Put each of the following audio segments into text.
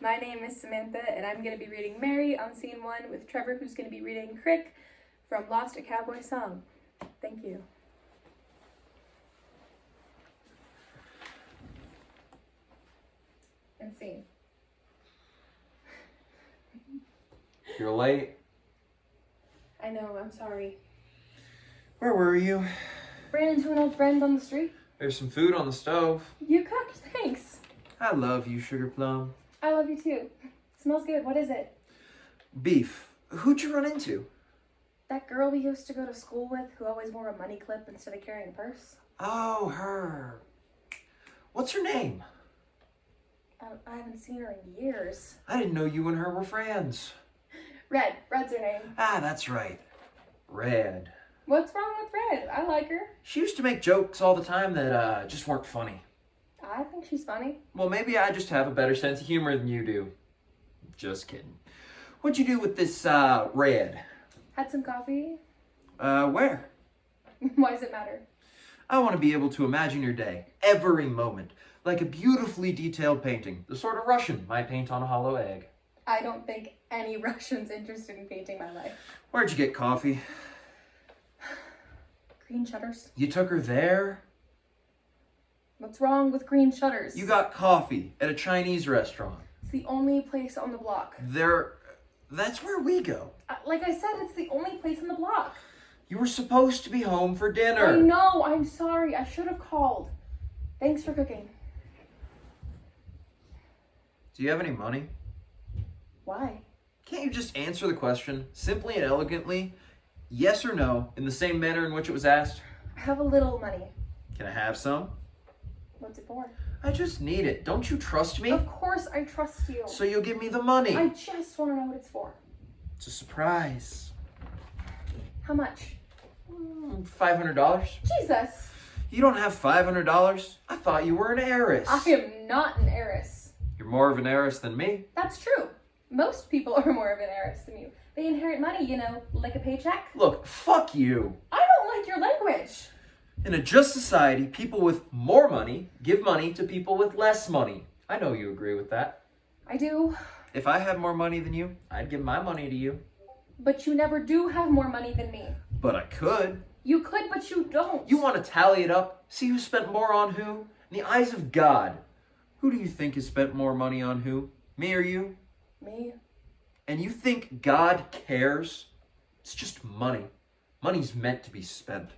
My name is Samantha, and I'm going to be reading Mary on scene 1 with Trevor, who's going to be reading Crick from Lost, a Cowboy Song. Thank you. And scene. You're late. I know, I'm sorry. Where were you? Ran into an old friend on the street. There's some food on the stove. You cooked, thanks. I love you, Sugar Plum. I love you too. Smells good. What is it? Beef. Who'd you run into? That girl we used to go to school with who always wore a money clip instead of carrying a purse. Oh, her. What's her name? I haven't seen her in years. I didn't know you and her were friends. Red. Red's her name. Ah, that's right. Red. What's wrong with Red? I like her. She used to make jokes all the time that just weren't funny. I think she's funny. Well, maybe I just have a better sense of humor than you do. Just kidding. What'd you do with this, Red? Had some coffee. Where? Why does it matter? I want to be able to imagine your day, every moment, like a beautifully detailed painting, the sort of Russian might paint on a hollow egg. I don't think any Russian's interested in painting my life. Where'd you get coffee? Green shutters. You took her there? What's wrong with green shutters? You got coffee at a Chinese restaurant. It's the only place on the block. That's where we go. Like I said, it's the only place on the block. You were supposed to be home for dinner. I know, I'm sorry. I should have called. Thanks for cooking. Do you have any money? Why? Can't you just answer the question simply and elegantly, yes or no, in the same manner in which it was asked? I have a little money. Can I have some? What's it for? I just need it. Don't you trust me? Of course I trust you. So you'll give me the money. I just want to know what it's for. It's a surprise. How much? $500. Jesus! You don't have $500? I thought you were an heiress. I am not an heiress. You're more of an heiress than me. That's true. Most people are more of an heiress than you. They inherit money, you know, like a paycheck. Look, fuck you. I don't like your language. In a just society, people with more money give money to people with less money. I know you agree with that. I do. If I had more money than you, I'd give my money to you. But you never do have more money than me. But I could. You could, but you don't. You want to tally it up? See who spent more on who? In the eyes of God, who do you think has spent more money on who? Me or you? Me? And you think God cares? It's just money. Money's meant to be spent.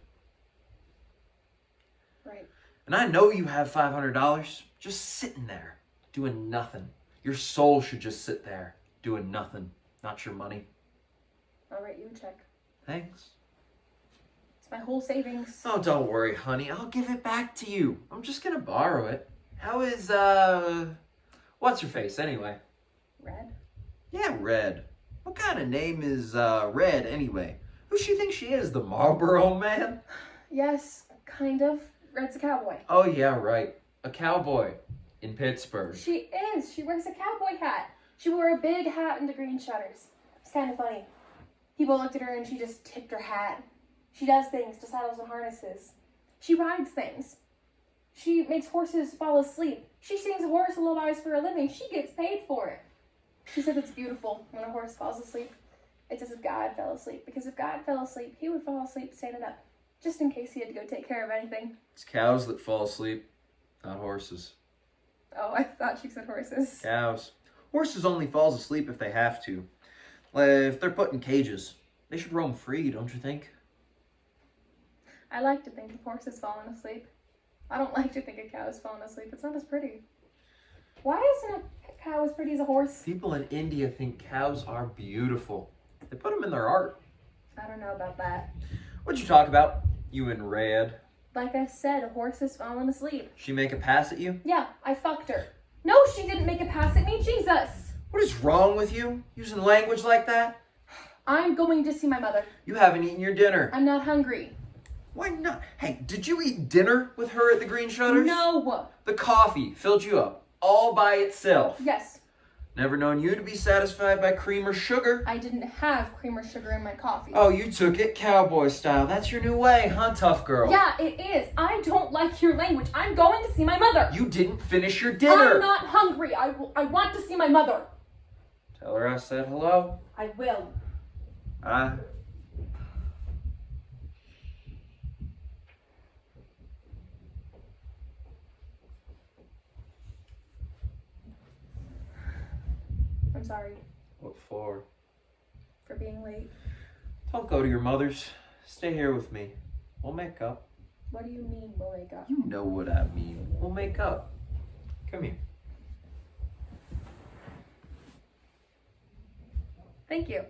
Right. And I know you have $500 just sitting there, doing nothing. Your soul should just sit there, doing nothing, not your money. I'll write you a check. Thanks. It's my whole savings. Oh, don't worry, honey. I'll give it back to you. I'm just gonna borrow it. How is, what's her face anyway? Red? Yeah, Red. What kind of name is, Red anyway? Who she thinks she is, the Marlboro Man? Yes, kind of. Red's a cowboy. Oh, yeah, right. A cowboy in Pittsburgh. She is. She wears a cowboy hat. She wore a big hat and the green shutters. It's kind of funny. People looked at her and she just tipped her hat. She does things to saddles and harnesses. She rides things. She makes horses fall asleep. She sings horse lullabies for a living. She gets paid for it. She said it's beautiful when a horse falls asleep. It's as if God fell asleep. Because if God fell asleep, he would fall asleep standing up. Just in case he had to go take care of anything. It's cows that fall asleep, not horses. Oh, I thought she said horses. Cows. Horses only falls asleep if they have to. If they're put in cages, they should roam free, don't you think? I like to think of horses falling asleep. I don't like to think of cows falling asleep. It's not as pretty. Why isn't a cow as pretty as a horse? People in India think cows are beautiful. They put them in their art. I don't know about that. What'd you talk about? You and Red. Like I said, a horse is falling asleep. She make a pass at you? Yeah, I fucked her. No, she didn't make a pass at me. Jesus! What is wrong with you? Using language like that? I'm going to see my mother. You haven't eaten your dinner. I'm not hungry. Why not? Hey, did you eat dinner with her at the Green Shutters? No. The coffee filled you up all by itself. Yes. Never known you to be satisfied by cream or sugar. I didn't have cream or sugar in my coffee. Oh, you took it cowboy style. That's your new way, huh, tough girl? Yeah, it is. I don't like your language. I'm going to see my mother. You didn't finish your dinner. I'm not hungry. I want to see my mother. Tell her I said hello. I will. I'm sorry What for? for being late. Don't go to your mother's. Stay here with me. We'll make up. What do you mean we'll wake up? You know what I mean. We'll make up. Come here. Thank you.